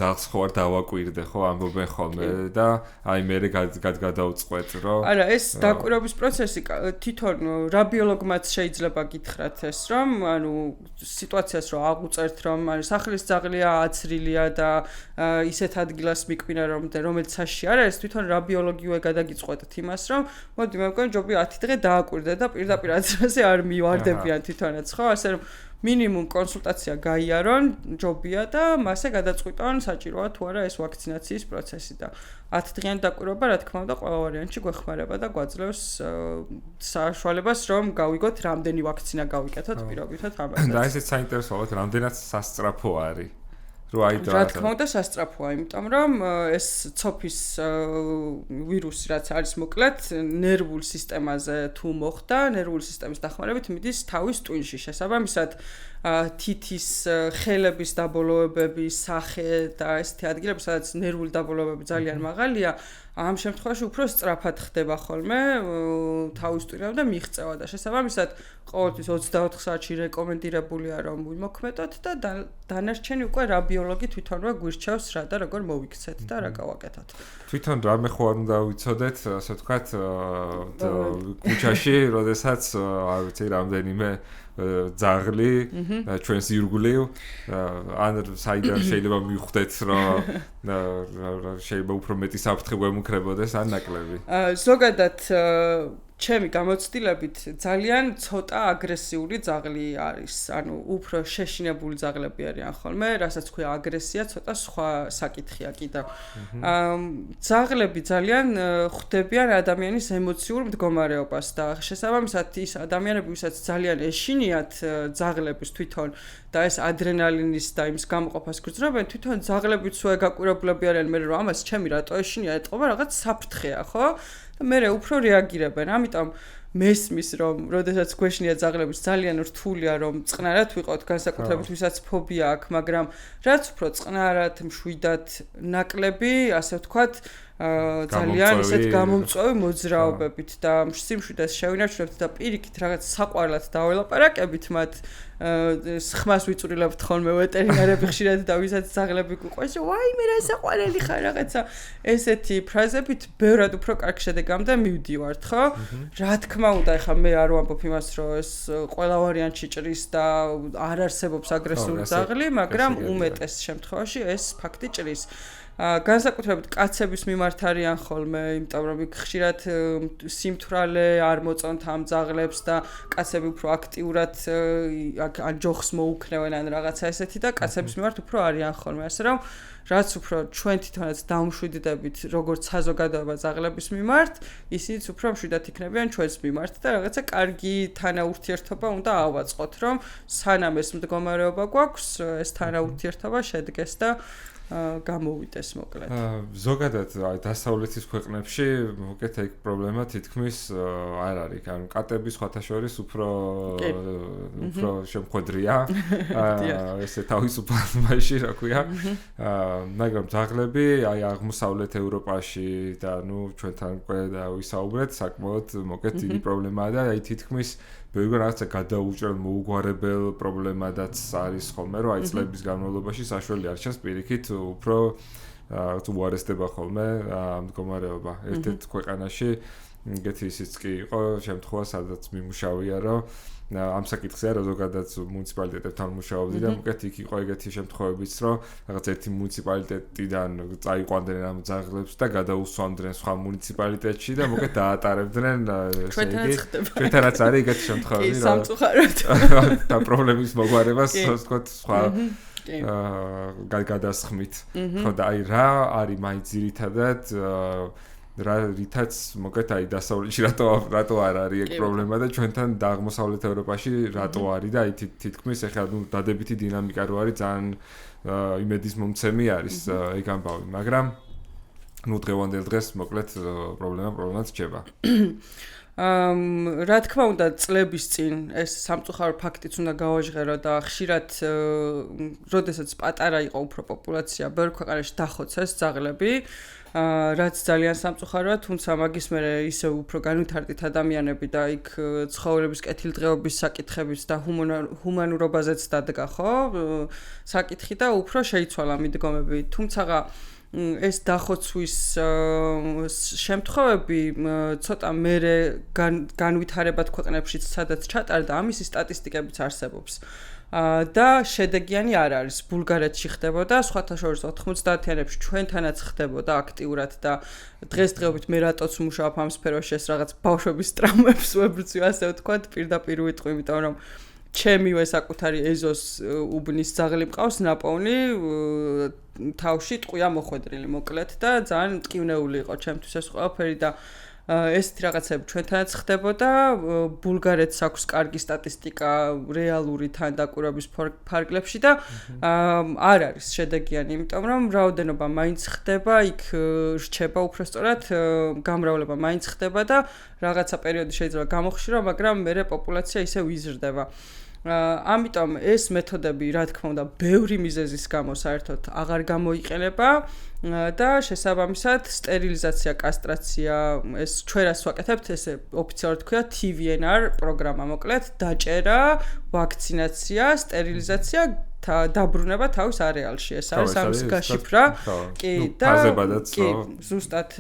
Speaker 1: ძაღლს ხო არ დავაკვირდე, ხო? ამბობენ ხოლმე და აი მე გადაუწყვეტ, რომ
Speaker 2: არა, ეს დაკვირვების პროცესი თვითონ რაბიოლოგმაც შეიძლება გითხრათ ეს, რომ ანუ სიტუაციას რომ აღუწერთ, რომ სახლის ძაღლია აცრილია და ისეთ ადგილას მიკვინა, რომელიც საში არ არის, თვითონ რაბიოლოგიურად გადაგიწყვეტთ იმას, რომ მოდი მე მგონი ჯობია 10 დღე დააკვირდე და პირდაპირ აცრაზე არ მივარდებიან თვითონაც, ხო? ასე რომ მინიმუმ კონსულტაცია გაიარონ, ჯობია და მასე გადაწყვიტონ საჭიროა თუ არა ეს ვაქცინაციის პროცესი და 10 დღიანი დაკვირვება, რა თქმა უნდა, ყველა ვარიანტში გვეხმარება და გვაძლევს საშუალებას, რომ გავიგოთ, რამდენი ვაქცინა გავიკეთოთ პირობითად ამასაც.
Speaker 1: და ესეც საინტერესოა, რამდენად სასწრაფო არის.
Speaker 2: რა თქმა უნდა სასწრაფოა, იმიტომ რომ ეს ცოფის ვირუსი რაც არის მოკლედ ნერვულ სისტემაზე თუ მოხდა, ნერვული სისტემის დახმარებით მიდის თავის ტვინში. შესაბამისად, თითის ხელების დაბოლოებები, სახე და ესეთი ადგილები, სადაც ნერვული დაბოლოებები ძალიან მაღალია, ამ შემთხვევაში უფრო სწრაფად ხდება ხოლმე თავის ტვინამდე მიღწევა და შესაბამისად ყოველთვის 24 საათში რეკომენდირებულია რომ ვიმოქმედოთ და დანარჩენი უკვე რაბიოლოგი თვითონვე გვირჩევს რა და როგორ მოვიქცეთ და რა გავაკეთოთ.
Speaker 1: თვითონ რამე ხო არ უნდა ვიცოდეთ, ასე ვთქვათ, ქუჩაში, როდესაც არ ვიცი, რამდენიმე ძაღლი ჩვენს ირგვლივ ან საიდან შეიძლება მივხვდეთ, რომ შეიძლება უფრო მეტი საფრთხე გვემუქრებოდეს ან ნაკლები.
Speaker 2: ზოგადად ჩემი გამოცდილებით ძალიან ცოტა აგრესიული ძაღლი არის. ანუ უფრო შეშინებული ძაღლები არიან ხოლმე, რასაც ქვია აგრესია, ცოტა სხვა საკითხია კიდევ. ძაღლები ძალიან ხვდებიან ადამიანის ემოციურ მდგომარეობას და შესაბამისად ის ადამიანები, ვისაც ძალიან ეშინიათ ძაღლების თვითონ და ეს ადრენალინის და იმის გამოყოფას გრძნობენ, თვითონ ძაღლებიც უკვე გაკვირვებულები არიან, მე რომ ამას ჩემი რატო ეშინია, ეტყობა რაღაც საფრთხეა, ხო? და მე უფრო რეაგირებენ. ამიტომ მესმის რომ როდესაც გვეშნია ძაღლების ძალიან რთულია რომ წყნარად ვიყოთ განსაკუთრებით ვისაც ფობია აქვს მაგრამ რაც უფრო წყნარად მშვიდად ნაკლები ასე ვთქვათ ძალიან ისეთ გამომწვევი მოძრაობებით და სიმშვიდეს შევინარჩუნებთ და პირიქით რაღაც საყვარლად დაველაპარაკებით მათ ხმას ვიწვრილებთ ხოლმე ვეტერინარები ხშირად და ვისაც ძაღლები გვყვეს ვაიმე რა საყვარელი ხარ რაღაცა ესეთი ფრაზებით ბევრად უფრო კარგ შედეგამდე მივდივართ ხო რა თქმა უნდა ეხლა მე არ ვამბობ იმას რომ ეს ყველა ვარიანტში ჭრის და არ არსებობს აგრესიული ძაღლი მაგრამ უმეტეს შემთხვევაში ეს ფაქტი ჭრის განსაკუთრებით კაცების მიმართ არიან ხოლმე, იმიტომ რომ იქ ხშირად სიმთვრალე არ მოწონთ ამ ძაღლებს და კაცები უფრო აქტიურად ან ჯოხს მოუქნევენ ან რაღაცა ესეთი და კაცების მიმართ უფრო არიან ხოლმე, ასე რომ რაც უფრო ჩვენ თვითონაც დამშვიდდებით როგორც საზოგადოება ძაღლების მიმართ, ისინიც უფრო მშვიდად იქნებიან ჩვენს მიმართ და რაღაცა კარგი თანაურთიერთობა უნდა ავაწყოთ, რომ სანამ ეს მდგომარეობა გვაქვს, ეს თანაურთიერთობა შედგეს და გამოვიდეს მოკლედ.
Speaker 1: ზოგადად დასავლეთის ქვეყნებში მოკეთ ეგ პრობლემა თითქმის არ არის. ანუ კატები სხვათა შორის უფრო შემხვედრია. ესე თავისუფალ მასში რა ქვია. მაგრამ ძაღლები აი აღმოსავლეთ ევროპაში და ნუ ჩვენთან უკვე დავისაუბრეთ, საკმაოდ მოკეთ დიდი პრობლემაა და აი თითქმის ბევრი რაღაცა გადაუჭრელ მოუგვარებელ პრობლემადაც არის ხოლმე, რომ აი წლების განმავლობაში საშველი არ ჩანს პირიქით უფრო თუ უარესდება ხოლმე მდგომარეობა. ერთ-ერთ ქვეყანაში ეგეთი ისიც კი იყო შემთხვევა, სადაც მიმუშავია, რომ ამ საკითხზე რა ზოგადად მუნიციპალიტეტებთან მუშაობდი და მოკეთ იქ იყო ეგეთი შემთხვევებიც, რომ რაღაც ერთი მუნიციპალიტეტიდან წაიყვანდნენ ამ ძაღლებს და გადაუსვამდნენ სხვა მუნიციპალიტეტში და მოკეთ დაატარებდნენ ესე იგი ჩვენთანაც არის ეგეთი შემთხვევები,
Speaker 2: რომ სამწუხაროდ
Speaker 1: და პრობლემის მოგვარებას ვთქვათ სხვა გადასხმით. ხო და აი რა არის მაინც ძირითადად რითაც მოკეთ აი დასავლეთში რატო არ არის ეგ პრობლემა და ჩვენთან და აღმოსავლეთ ევროპაში რატო არის და აი თითქმის ეხლა ნუ დადებითი დინამიკა რო არის ძალიან იმედის მომცემი არის ეგ ამბავი მაგრამ ნუ დღევანდელ დღეს მოკლედ პრობლემაც რჩება
Speaker 2: რა თქმა უნდა წლების წინ ეს სამწუხარო ფაქტიც უნდა გავაჟღერო და ხშირად როდესაც პატარა იყო უფრო პოპულაცია ბევრ ქვეყანაში დახოცეს ძაღლები რაც ძალიან სამწუხაროა, თუმცა მაგის მერე ისე უფრო განვითარდით ადამიანები და იქ ცხოველების კეთილდღეობის საკითხებიც და ჰუმანურობაზეც დადგა, ხო? საკითხი და უფრო შეიცვალა მიდგომები. თუმცა ეს დახოცვის შემთხვევები ცოტა მერე განვითარებად ქვეყნებშიც სადაც ჩატარდა, ამისი სტატისტიკებიც არსებობს. და შედეგიანი არ არის. ბულგარეთში ხდებოდა, სხვათა შორის 90-იანებში ჩვენთანაც ხდებოდა აქტიურად და დღესდღეობით მე რატოც მუშაობ ამ სფეროში ეს რაღაც ბავშვების ტრაუმებს ვებრძვი, ასე ვთქვათ, პირდაპირ ვიტყვი, იმიტომ რომ ჩემივე საკუთარი ეზოს უბნის ძაღლი მყავს ნაპოვნი თავში ტყვია მოხვედრილი მოკლედ და ძალიან მტკივნეული იყო ჩემთვის ეს ყველაფერი და ესეთი რაღაცები ჩვენთანაც ხდებოდა ბულგარეთს აქვს კარგი სტატისტიკა რეალური თანდაკვირვების ფარგლებში და არ არის შედეგიანი, იმიტომ რომ რაოდენობა მაინც ხდება, იქ რჩება უბრალოდ გამრავლება მაინც ხდება და რაღაცა პერიოდი შეიძლება გამოხშირო, მაგრამ მერე პოპულაცია ისე ვიზრდება. ამიტომ ეს მეთოდები, რა თქმა უნდა, ბევრი მიზეზის გამო საერთოდ აღარ გამოიყენება და შესაბამისად სტერილიზაცია, კასტრაცია, ეს ჩვენ რას ვაკეთებთ, ესე ოფიციალურად თქვია TVNR პროგრამა, მოკლედ დაჭერა, ვაქცინაცია, სტერილიზაცია დაბრუნება თავის არეალში. ეს არის ამის გაშიფრა. კი, და კი, ზუსტად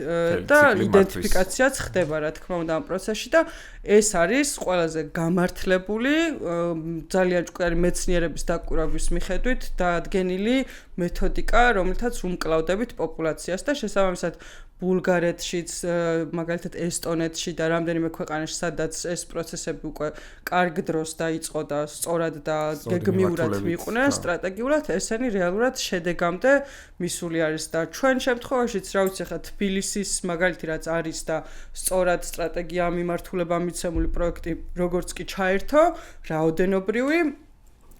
Speaker 2: და იდენტიფიკაციაც ხდება, რა თქმა უნდა, ამ პროცესში და ეს არის ყველაზე გამართლებული, ძალიან ჭკვიანი მეცნიერების დაკვირვების მიხედვით დაადგენილი მეთოდიკა, რომელთაც უმკლავდებით პოპულაციას და შესაბამისად ბულგარეთშიც, მაგალითად ესტონეთში და რამდენიმე ქვეყანაში, სადაც ეს პროცესები უკვე კარგ დროს დაიწყო და სწორად და გეგმიურად მიიყვნენ სტრატეგიულად, ესენი რეალურად შედეგამდე მისული არის და ჩვენ შემთხვევაშიც, რა ვიცი, ხა თბილისის მაგალითი რაც არის და სწორად სტრატეგია მიმართულება მიცემული პროექტი, როგორც კი ჩაერთო, რაოდენობრივი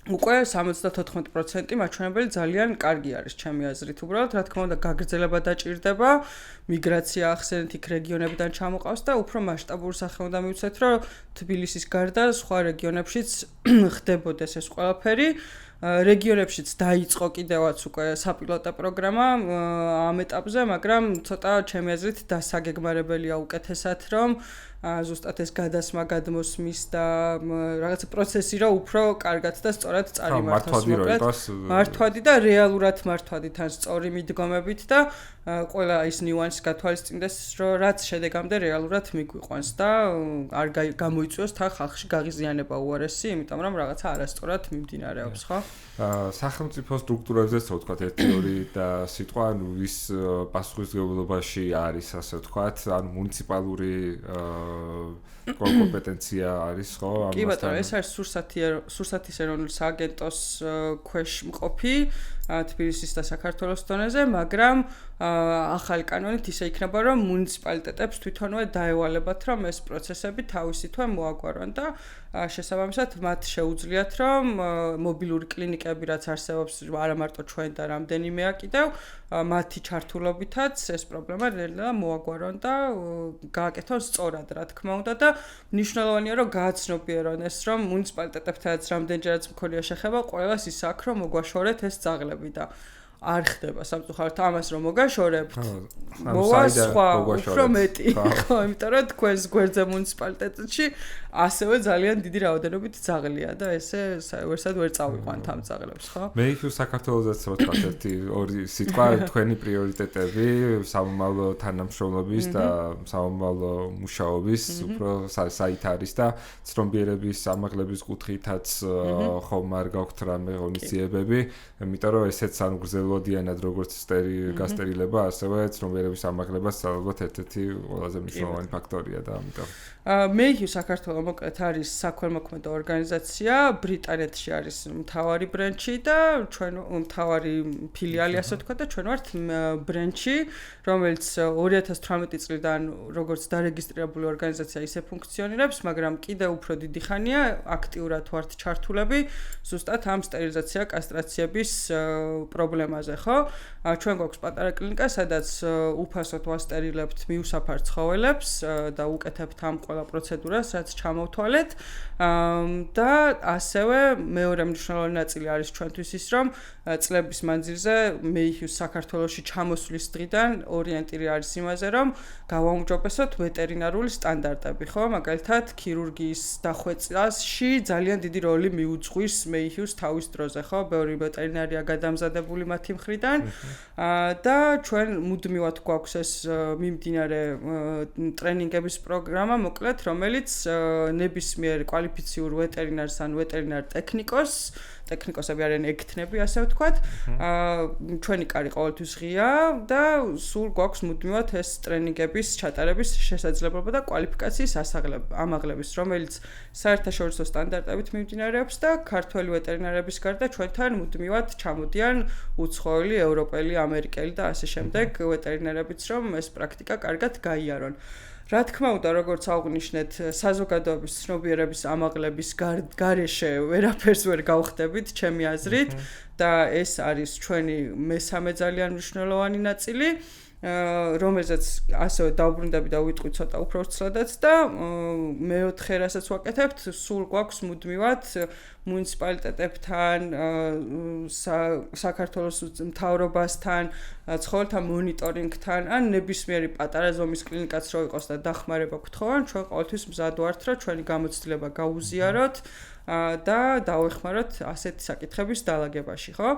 Speaker 2: უკვე 74% მაჩვენებელი ძალიან კარგი არის ჩემი აზრით. უბრალოდ რა თქმა უნდა გაგრძელება დაჭირდება, მიგრაცია ახსენეთ იქ რეგიონებიდან ჩამოყავს და უფრო მასშტაბურ სახე უნდა მივცეთ, რომ თბილისის გარდა სხვა რეგიონებშიც ხდებოდეს ეს ყველაფერი. რეგიონებშიც დაიწყო კიდევაც უკვე საპილოტო პროგრამა ამ ეტაპზე, მაგრამ ცოტა ჩემი აზრით დასაგეგმარებელია უკეთესად, რომ ზუსტად ეს გადასმა გადმოსმის და რაღაცა პროცესი რა უფრო კარგად და სწორად წარიმართოს მოკლედ. მართვადი და რეალურად მართვადი თან სწორი მიდგომებით და ყველა ის ნიუანსი გათვალისწინდეს, რომ რაც შედეგამდე რეალურად მიგვიყვანს და არ გამოიწვიოს თან ხალხში გაღიზიანება უარესი, იმიტომ რომ რაღაცა არასწორად მიმდინარეობს, ხო?
Speaker 1: სახელმწიფო სტრუქტურებზეც რო ვთქვათ ერთი-ორი და სიტყვა, ანუ ვის პასუხისმგებლობაში არის, ასე ვთქვათ, ანუ მუნიციპალური კომპეტენცია არის, ხო?
Speaker 2: კი ბატონო, ეს არის სურსათის ეროვნული სააგენტოს ქვეშ მყოფი თბილისის და საქართველოს დონეზე, მაგრამ ახალი კანონით ისე იქნება, რომ მუნიციპალიტეტებს თვითონვე დაევალებათ, რომ ეს პროცესები თავისი თვე მოაგვარონ და შესაბამისად მათ შეუძლიათ, რომ მობილური კლინიკები რაც არსებობს, არა მარტო ჩვენ და რამდენიმეა კიდევ, მათი ჩართულობითაც ეს პრობლემა რეალურად მოაგვარონ და გააკეთონ სწორად, რა თქმა უნდა და მნიშვნელოვანია, რომ გააცნობიერონ ეს, რომ მუნიციპალიტეტებთანაც რამდენჯერაც მქონია შეხება, ყველას ის აქვს, რომ მოგვაშორეთ ეს ძაღლები და არ ხდება სამწუხაროდ ამას რომ მოგაშორებთ მოვა სხვა უფრო მეტი ხო იმიტომ რომ თქვენს გვერდზე მუნიციპალიტეტში ასევე ძალიან დიდი რაოდენობით ძაღლია და ესე ვერსად ვერ წავიყვანთ ამ ძაღლებს ხო
Speaker 1: მე ის საქართველოსაც ვთქვათ ერთი ორი სიტყვა თქვენი პრიორიტეტები სამომავლო თანამშრომლობის და სამომავლო მუშაობის უფრო საით არის და ცნობიერების ამაღლების კუთხითაც ხომ არ გაქვთ რამე ღონისძიებები იმიტომ რომ ესეც ანუ გრძელვადიანად როგორც გასტერილება ასევე ცნობიერების ამაღლებას ალბათ ერთ-ერთი ყველაზე მნიშვნელოვანი ფაქტორია და ამიტომ
Speaker 2: მეიჰიუ საქართველოს მოკლედ არის საქველმოქმედო ორგანიზაცია ბრიტანეთში არის მთავარი ბრენჩი და ჩვენ მთავარი ფილიალი ასე ვთქვათ და ჩვენ ვართ ბრენჩი რომელიც 2018 წლიდან როგორც დარეგისტრირებული ორგანიზაცია ისე ფუნქციონირებს მაგრამ კიდევ უფრო დიდი ხანია აქტიურად ვართ ჩართულები ზუსტად ამ სტერილიზაცია კასტრაციების პრობლემაზე ხო ჩვენ გვაქვს პატარა კლინიკა სადაც უფასოდ ვასტერილებთ მიუსაფარ ცხოველებს და უკეთებთ ამ ყველა პროცედურას რაც ჩამოვთვალეთ და ასევე მეორე მნიშვნელოვანი ნაწილი არის ჩვენთვის ის რომ წლების მანძილზე მეიჰიუს საქართველოში ჩამოსვლის დღიდან ორიენტირი არის იმაზე რომ გავაუმჯობესოთ ვეტერინარული სტანდარტები ხო მაგალითად ქირურგიის დახვეწაში ძალიან დიდი როლი მიუძღვის მეიჰიუს თავის დროზე ხო ბევრი ვეტერინარია გადამზადებული მათი მხრიდან და ჩვენ მუდმივად გვაქვს ეს მიმდინარე ტრენინგების პროგრამა მოკლედ რომელიც ნებისმიერ კვალიფიციურ ვეტერინარს ან ვეტერინარ ტექნიკოსები არიან ექთნები ასე ვთქვათ ჩვენი კარი ყოველთვის ღია და სულ გვაქვს მუდმივად ეს ტრენინგების ჩატარების შესაძლებლობა და კვალიფიკაციის ამაღლების რომელიც საერთაშორისო სტანდარტებით მიმდინარეობს და ქართველი ვეტერინარების გარდა ჩვენთან მუდმივად ჩამოდიან უცხოელი ევროპელი ამერიკელი და ასე შემდეგ ვეტერინარებიც რომ ეს პრაქტიკა კარგად გაიარონ რა თქმა უნდა როგორც აღვნიშნეთ საზოგადოების ცნობიერების ამაღლების გარეშე ვერაფერს ვერ გავხდებით ჩემი აზრით და ეს არის ჩვენი მესამე ძალიან მნიშვნელოვანი ნაწილი რომელზეც ასევე დავბრუნდები და ვიტყვი ცოტა უფრო ცლადაც და მეოთხე რასაც ვაკეთებთ სულ გვაქვს მუდმივად მუნიციპალიტეტებთან საქართველოს მთავრობასთან ცხოველთა მონიტორინგთან ან ნებისმიერი პატარა ზომის კლინიკაც რო იყოს და დახმარება გთხოვან ჩვენ ყოველთვის მზად ვართ რომ ჩვენი გამოცდილება გაუზიაროთ და დავეხმაროთ ასეთი საკითხების დალაგებაში ხო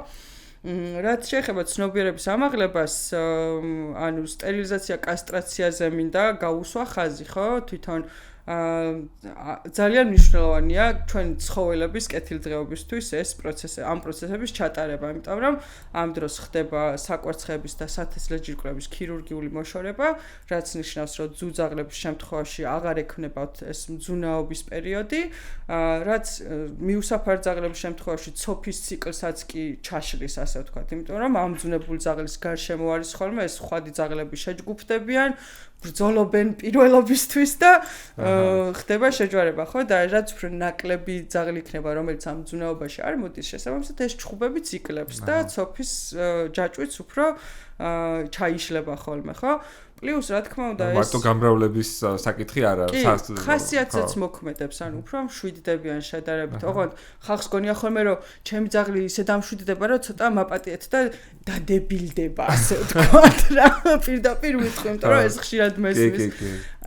Speaker 2: რაც შეეხება ცნობიერების ამაღლებას, ანუ სტერილიზაცია, კასტრაციაზე მინდა გაუსვა ხაზი, ხო? თვითონ ძალიან მნიშვნელოვანია ჩვენი ცხოველების კეთილდღეობისთვის ეს პროცესი, ამ პროცესების ჩატარება, იმიტომ რომ ამ დროს ხდება საკვერცხების და სათესლე ჯირკვლების ქირურგიული მოშორება, რაც ნიშნავს, რომ ძუძაღლების შემთხვევაში აღარ ექნებათ ეს მძუნაობის პერიოდი, რაც მიუსაფარ ძაღლების შემთხვევაში ცოფის ციკლსაც კი ჩაშლის, ასე ვთქვათ, იმიტომ რომ ამ მძუნებულ ძაღლის გარშემო არის ხოლმე ეს ხვადი ძაღლები შეჯგუფდებიან ბრძოლობენ პირველობისთვის და ხდება შეჯვარება, ხო? და რაც უფრო ნაკლები ძაღლი იქნება, რომელიც ამ ძუნაობაში არ მოდის, შესაბამისად ეს ჩხუბებიც იკლებს და ცოფის ჯაჭვიც უფრო ჩაიშლება ხოლმე, ხო? პლუს რა თქმა უნდა ეს
Speaker 1: მარტო გამრავლების საკითხი არა,
Speaker 2: ხასიათსაც მოქმედებს, ანუ უფრო მშვიდდებიან შედარებით. ოღონდ ხალხს გონია ხოლმე რომ ჩემი ძაღლი ისე დამშვიდდება, რომ ცოტა მაპატიეთ და დადებილდება, ასე ვთქვათ რა. პირდაპირ ვიტყვი, იმიტომ რომ ეს ხშირად მესმის.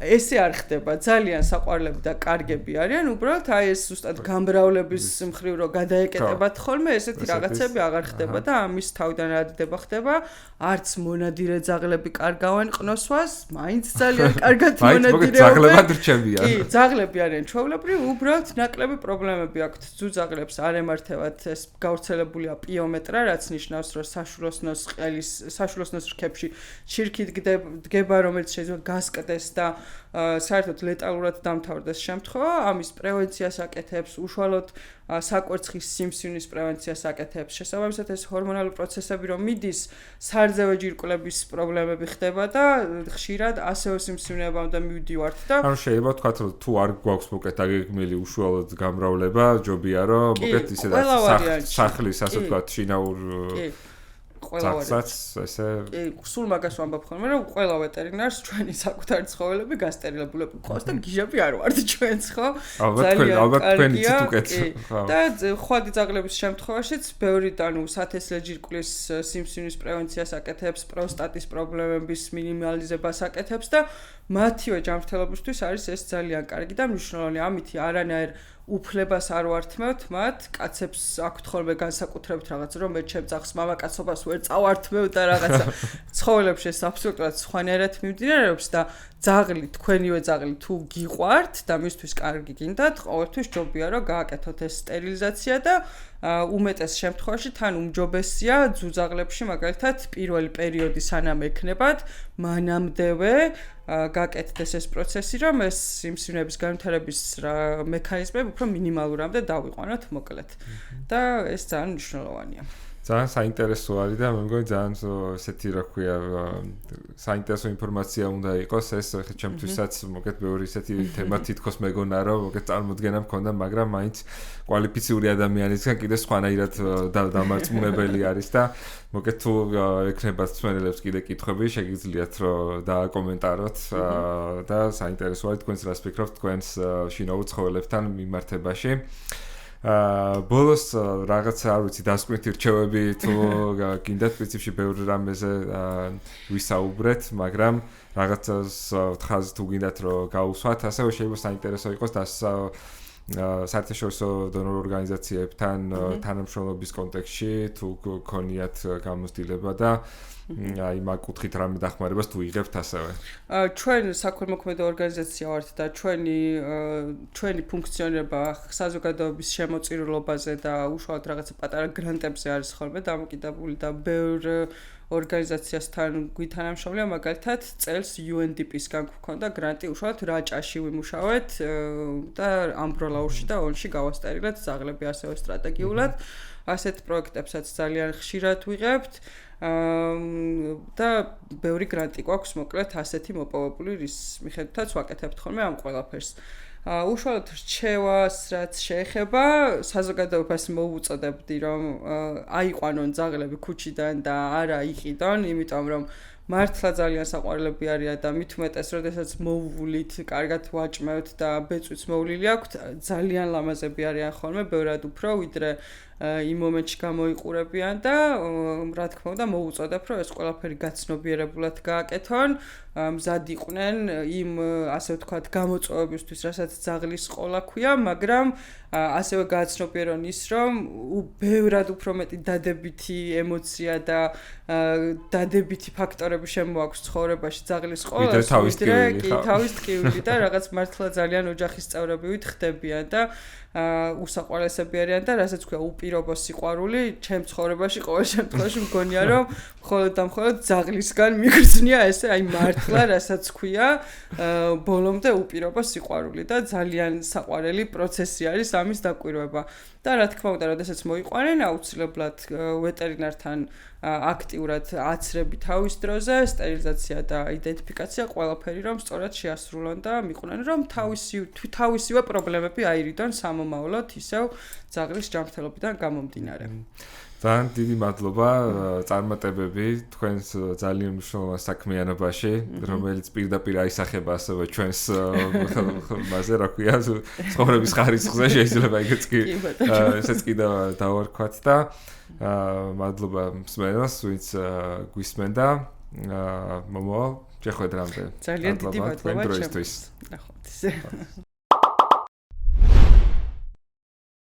Speaker 2: ესე არ ხდება, ძალიან საყვარლები და კარგები არიან, უბრალოდ აი ეს ზუსტად გამრავლების მხრივ რომ გადაეკეტებათ ხოლმე, ესეთი რაღაცები აღარ ხდება და ამის თავიდან რადდება ხდება, არც მონადირე ძაღლები კარგავენ ყნოსვას, მაინც ძალიან კარგად მონადირეობენ.
Speaker 1: ძაღლებად რჩებიან.
Speaker 2: კი, ძაღლები არიან ჩვეულებრივ, უბრალოდ ნაკლები პრობლემები აქვთ ძუძაღლებს, არ ემართებათ ეს გავრცელებულია პიომეტრა, რაც ნიშნავს, რომ საშულოსნოს რქებში ჩირქი დგება, რომელიც შეიძლება გასკდეს და საერთოდ ლეტალურად დამთავრდეს შემთხვევა, ამის პრევენციას აკეთებს, უშუალოდ საკვერცხის სიმსივნის პრევენციას აკეთებს. შესაბამისად ეს ჰორმონული პროცესები რომ მიდის, სარძევე ჯირკვლების პრობლემები ხდება და ხშირად ასეო სიმსივნეებამდე მივდივართ და
Speaker 1: ანუ შეიძლება ვთქვათ, რომ თუ არ გვაქვს მოკეთ დაგეგმილი უშუალოდ გამრავლება, ჯობია რომ მოკეთ ისედაც სახლის, ასე ვთქვათ, შინაურ
Speaker 2: ყველავარიც
Speaker 1: ესე
Speaker 2: სულ მაგას ვამბობ ხოლმე რომ ყველა ვეტერინარს ჩვენი საკუთარი ცხოველები გასტერილებულები ყავს და გიჟები არ ვართ ჩვენც ხო
Speaker 1: ალბათ თქვენ იცით უკეთ
Speaker 2: და ხვადი ძაღლების შემთხვევაშიც ბევრი ანუ სათესლე ჯირკვლის სიმსივნის პრევენციას აკეთებს პროსტატის პრობლემების მინიმალიზებას აკეთებს და მათივე ჯანმრთელობისთვის არის ეს ძალიან კარგი და მნიშვნელოვანი ამითი არანაირ უფლებას არ ვართმევთ მათ კაცებს აქვთ ხოლმე განსაკუთრებით რაღაც რომ მე ჩემ ძაღლს მამაკაცობას ვერ წავართმევ და რაღაცა ცხოველებში ეს აბსოლუტურად სხვანაირად მიმდინარეობს და ძაღლი თქვენივე ძაღლი თუ გიყვართ და მისთვის კარგი გინდათ ყოველთვის ჯობია რომ გააკეთოთ ეს სტერილიზაცია და უმეტეს შემთხვევაში თან უმჯობესია ძუძაღლებში მაგალითად პირველი პერიოდი სანამ ექნებათ მანამდევე გაკეთდეს ეს პროცესი რომ ეს სიმსივნეების განვითარების მექანიზმები უფრო მინიმალურამდე დავიყვანოთ მოკლედ და ეს ძალიან მნიშვნელოვანია
Speaker 1: ძალიან საინტერესო არის და მე მგონი ძალიან ესეთი რა ქვია საინტერესო ინფორმაცია უნდა იყოს ეს ხე ჩემთვისაც მოგეთ ბევრი ესეთი თემა თითქოს მეგონა რომ მოგეთ წარმოდგენა მქონდა მაგრამ მაინც კვალიფიციური ადამიანისგან კიდე სხვანაირად დამარწმუნებელი არის და მოგეთ თუ ექნებათ მსმენელებს კიდე კითხვები შეგიძლიათ რომ დააკომენტაროთ და საინტერესო არის თქვენს რას ფიქრობთ თქვენს შინაურ ცხოველებთან მიმართებაში ბოლოს რაღაცა არ ვიცი დასკვნითი რჩევები თუ გინდათ პრინციპში ბევრი რამეზე ვისაუბრეთ მაგრამ რაღაცას თხაზი თუ გინდათ რომ გაუსვათ ასევე შეიძლება საინტერესო იყოს და საერთაშორისო დონორ ორგანიზაციებთან თანამშრომლობის კონტექსტში თუ გქონიათ გამოცდილება და აი მაგ კუთხით რამე დახმარებას თუ იღებთ ასევე.
Speaker 2: ჩვენ საქველმოქმედო ორგანიზაცია ვართ და ჩვენი ფუნქციონირება საზოგადოების შემოწირულობაზე და უშუალოდ რაღაცა პატარა გრანტებზე არის ხოლმე დამოკიდებული და ბევრ ორგანიზაციასთან გვითანამშრომლია მაგალითად წელს UNDP-სგან გვქონდა გრანტი უშუალოდ რაჭაში ვიმუშავეთ და ამბროლაურში და ონში გავასტერილეთ ძაღლები ასევე სტრატეგიულად ასეთ პროექტებსაც ძალიან ხშირად ვიღებთ და ბევრი გრანტი გვაქვს მოკლედ ასეთი მოპოვებული რის მიხედვითაც ვაკეთებთ ხოლმე ამ ყველაფერს უშუალოდ რჩევას რაც შეეხება საზოგადოებას მოვუწოდებდი რომ აიყვანონ ძაღლები ქუჩიდან და არა იყიდონ იმიტომ რომ მართლა ძალიან საყვარლები არიან და მით უმეტეს როდესაც მოვულით კარგად ვაჭმევთ და ბეწვიც მოვლილი აქვთ ძალიან ლამაზები არიან ხოლმე ბევრად უფრო ვიდრე იმ მომენტში გამოიყურებიან და რა თქმა უნდა მოვუწოდებ რომ ეს ყველაფერი გაცნობიერებულად გააკეთონ მზად იყვნენ იმ ასე ვთქვათ გამოწვევებისთვის რასაც ძაღლის ყოლა ქვია მაგრამ ასევე გააცნობიერონ ის რომ ბევრად უფრო მეტი დადებითი ემოცია და დადებითი ფაქტორები შემოაქვს ცხოვრებაში ძაღლის ყოლას ვიდრე თავის ტკივილი და რაღაც მართლა ძალიან ოჯახის წევრებივით ხდებიან და უსაყვარლესები არიან და რასაც ქვია უპირობო სიყვარული ჩემ ცხოვრებაში ყოველ შემთხვევაში მგონია რომ მხოლოდ და მხოლოდ ძაღლისგან მიგრძნია ესე აი მართლა რასაც ქვია ბოლომდე უპირობო სიყვარული და ძალიან საყვარელი პროცესი არის ამის დაკვირვება და რა თქმა უნდა როდესაც მოიყვანენ აუცილებლად ვეტერინართან აქტიურად აცრები თავის დროზე, სტერილიზაცია და იდენტიფიკაცია ყველაფერი რომ სწორად შეასრულონ და მიყვნენ რომ თავისივე პრობლემები აირიდონ სამომავლოდ ისევ ძაღლის ჯანმრთელობიდან გამომდინარე.
Speaker 1: ძალიან დიდი მადლობა წარმატებები თქვენს ძალიან მნიშვნელოვან საქმიანობაში, რომელიც პირდაპირ აისახება ასევე ჩვენს მასე, რა ქვია, ცხოვრების ხარისხზე შეიძლება ეგეც კი ესეც კი დავარქვათ და მადლობა მსმენელს, ვინც გვისმენდა. მომავალ შეხვედრამდე.
Speaker 2: ძალიან დიდი მადლობა
Speaker 1: ჩვენთვის.
Speaker 2: ნახვამდის.